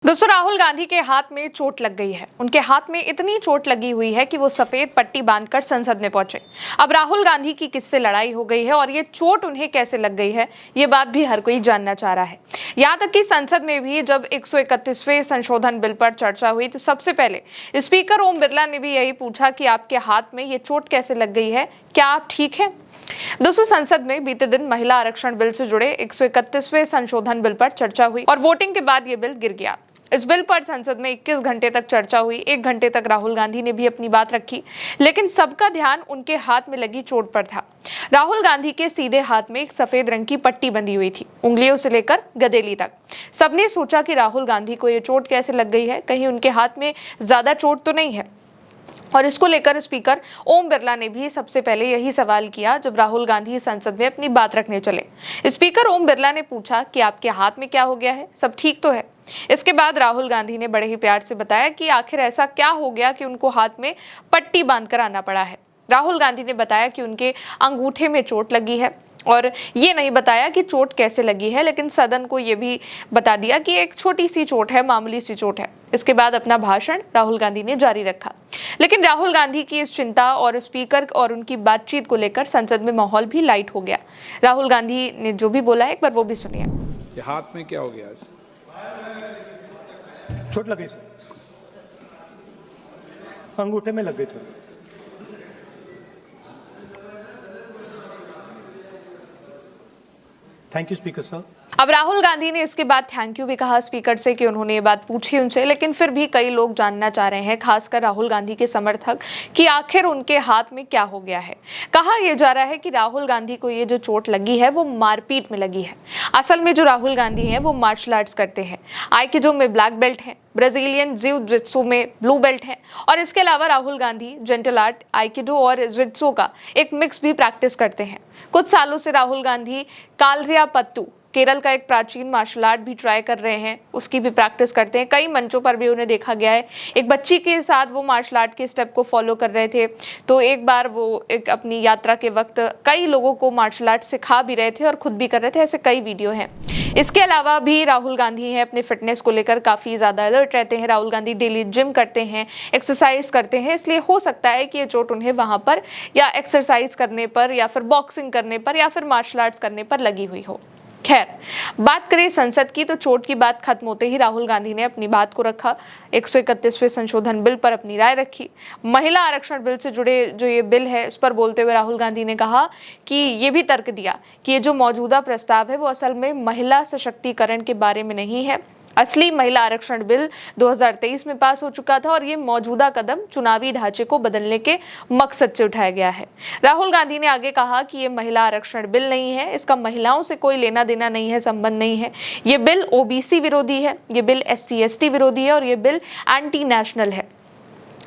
दोस्तों, राहुल गांधी के हाथ में चोट लग गई है। उनके हाथ में इतनी चोट लगी हुई है कि वो सफेद पट्टी बांधकर संसद में पहुंचे। अब राहुल गांधी की किससे लड़ाई हो गई है और ये चोट उन्हें कैसे लग गई है, ये बात भी हर कोई जानना चाह रहा है। यहाँ तक कि संसद में भी जब 131वें संशोधन बिल पर चर्चा हुई तो सबसे पहले स्पीकर ओम बिरला ने भी यही पूछा कि आपके हाथ में ये चोट कैसे लग गई है, क्या आप ठीक है। दोस्तों, संसद में बीते दिन महिला आरक्षण बिल से जुड़े 131वें संशोधन बिल पर चर्चा हुई और वोटिंग के बाद ये बिल गिर गया। इस बिल पर संसद में 21 घंटे तक चर्चा हुई। 1 घंटे तक राहुल गांधी ने भी अपनी बात रखी, लेकिन सबका ध्यान उनके हाथ में लगी चोट पर था। राहुल गांधी के सीधे हाथ में एक सफेद रंग की पट्टी बंधी हुई थी, उंगलियों से लेकर गदेली तक। सबने सोचा कि राहुल गांधी को ये चोट कैसे लग गई है, कहीं उनके हाथ में ज्यादा चोट तो नहीं है। और इसको लेकर स्पीकर ओम बिरला ने भी सबसे पहले यही सवाल किया जब राहुल गांधी संसद में अपनी बात रखने चले। स्पीकर ओम बिरला ने पूछा कि आपके हाथ में क्या हो गया है, सब ठीक तो है। इसके बाद राहुल गांधी ने बड़े ही प्यार से बताया कि आखिर ऐसा क्या हो गया कि उनको हाथ में पट्टी बांधकर आना पड़ा है। राहुल गांधी ने बताया कि उनके अंगूठे में चोट लगी है और ये नहीं बताया कि चोट कैसे लगी है, लेकिन सदन को ये भी बता दिया कि एक छोटी सी चोट है, मामूली सी चोट है। इसके बाद अपना भाषण राहुल गांधी ने जारी रखा, लेकिन राहुल गांधी की इस चिंता और स्पीकर और उनकी बातचीत को लेकर संसद में माहौल भी लाइट हो गया। राहुल गांधी ने जो भी बोला है, एक बार वो भी सुनिए। हाथ में क्या हो गया आज? चोट लगी सर, अंगूठे में लग गई थोड़ी। Thank you speaker sir. अब राहुल गांधी ने इसके बाद थैंक यू भी कहा स्पीकर से कि उन्होंने ये बात पूछी उनसे, लेकिन फिर भी कई लोग जानना चाह रहे हैं, खासकर राहुल गांधी के समर्थक, कि आखिर उनके हाथ में क्या हो गया है। कहा यह जा रहा है कि राहुल गांधी को ये जो चोट लगी है वो मारपीट में लगी है। असल में जो राहुल गांधी हैं वो मार्शल आर्ट्स करते हैं। आइकिडो में ब्लैक बेल्ट हैं, ब्राजीलियन जिउ जित्सु में ब्लू बेल्ट हैं और इसके अलावा Rahul Gandhi gentle art, aikido और जित्सु का एक मिक्स भी प्रैक्टिस करते हैं। कुछ सालों से राहुल गांधी कालरियापत्तू, केरल का एक प्राचीन मार्शल आर्ट भी ट्राई कर रहे हैं, उसकी भी प्रैक्टिस करते हैं। कई मंचों पर भी उन्हें देखा गया है। एक बच्ची के साथ वो मार्शल आर्ट के स्टेप को फॉलो कर रहे थे, तो एक बार वो एक अपनी यात्रा के वक्त कई लोगों को मार्शल आर्ट सिखा भी रहे थे और खुद भी कर रहे थे। ऐसे कई वीडियो हैं। इसके अलावा भी राहुल गांधी हैं अपने फिटनेस को लेकर काफ़ी ज़्यादा अलर्ट रहते हैं। राहुल गांधी डेली जिम करते हैं, एक्सरसाइज करते हैं, इसलिए हो सकता है कि ये चोट उन्हें वहाँ पर या एक्सरसाइज करने पर या फिर बॉक्सिंग करने पर या फिर मार्शल आर्ट्स करने पर लगी हुई हो। खैर, बात करें संसद की तो चोट की बात खत्म होते ही राहुल गांधी ने अपनी बात को रखा। 131वें संशोधन बिल पर अपनी राय रखी। महिला आरक्षण बिल से जुड़े जो ये बिल है इस पर बोलते हुए राहुल गांधी ने कहा कि ये भी तर्क दिया कि ये जो मौजूदा प्रस्ताव है वो असल में महिला सशक्तिकरण के बारे में नहीं है। असली महिला आरक्षण बिल 2023 में पास हो चुका था और ये मौजूदा कदम चुनावी ढांचे को बदलने के मकसद से उठाया गया है। राहुल गांधी ने आगे कहा कि ये महिला आरक्षण बिल नहीं है, इसका महिलाओं से कोई लेना देना नहीं है, संबंध नहीं है। ये बिल ओबीसी विरोधी है, ये बिल SC ST विरोधी है और ये बिल एंटी नेशनल है।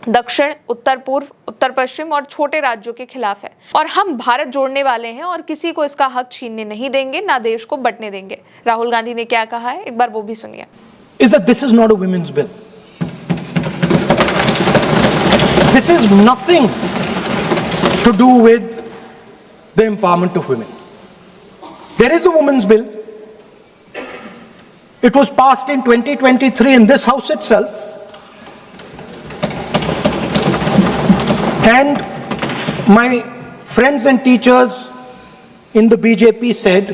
दक्षिण, उत्तर पूर्व, उत्तर पश्चिम और छोटे राज्यों के खिलाफ है और हम भारत जोड़ने वाले हैं और किसी को इसका हक छीनने नहीं देंगे, ना देश को बंटने देंगे। राहुल गांधी ने क्या कहा है, एक बार वो भी सुनिए। This is not a women's bill. This is nothing to do with the empowerment of women. There is a women's bill. It was passed in 2023 in this house itself. And my friends and teachers in the BJP said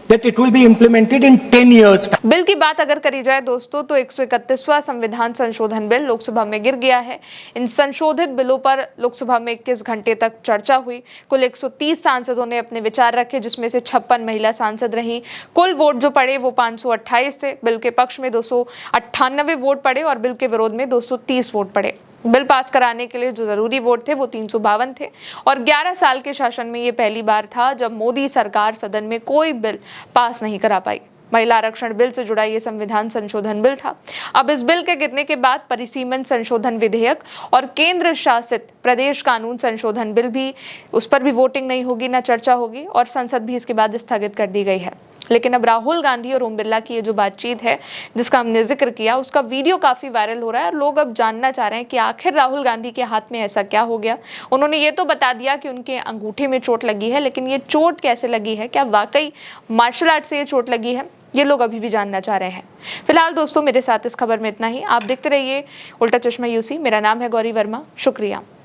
that it will be implemented in 10 years. Bill की बात अगर करी जाए दोस्तों तो 131वां संविधान संशोधन bill Lok Sabha में गिर गया है। इन संशोधित बिलों पर लोकसभा में 21 घंटे तक चर्चा हुई। कुल 130 सांसदों ने अपने विचार रखे, जिसमें से 56 महिला सांसद रहीं। कुल वोट जो पड़े वो 528 थे। बिल के पक्ष में 298 वोट पड़े और बिल के विरोध में 230 वोट पड़े। बिल पास कराने के लिए जो जरूरी वोट थे वो 352 थे और 11 साल के शासन में ये पहली बार था जब मोदी सरकार सदन में कोई बिल पास नहीं करा पाई। महिला आरक्षण बिल से जुड़ा ये संविधान संशोधन बिल था। अब इस बिल के गिरने के बाद परिसीमन संशोधन विधेयक और केंद्र शासित प्रदेश कानून संशोधन बिल भी, उस पर भी वोटिंग नहीं होगी, ना चर्चा होगी और संसद भी इसके बाद स्थगित कर दी गई है। लेकिन अब राहुल गांधी और ओम बिरला की ये जो बातचीत है जिसका हमने जिक्र किया, उसका वीडियो काफी वायरल हो रहा है और लोग अब जानना चाह रहे हैं कि आखिर राहुल गांधी के हाथ में ऐसा क्या हो गया। उन्होंने ये तो बता दिया कि उनके अंगूठे में चोट लगी है, लेकिन ये चोट कैसे लगी है, क्या वाकई मार्शल आर्ट से ये चोट लगी है, ये लोग अभी भी जानना चाह रहे हैं। फिलहाल दोस्तों मेरे साथ इस खबर में इतना ही। आप देखते रहिए उल्टा चश्मा यूसी। मेरा नाम है गौरी वर्मा। शुक्रिया।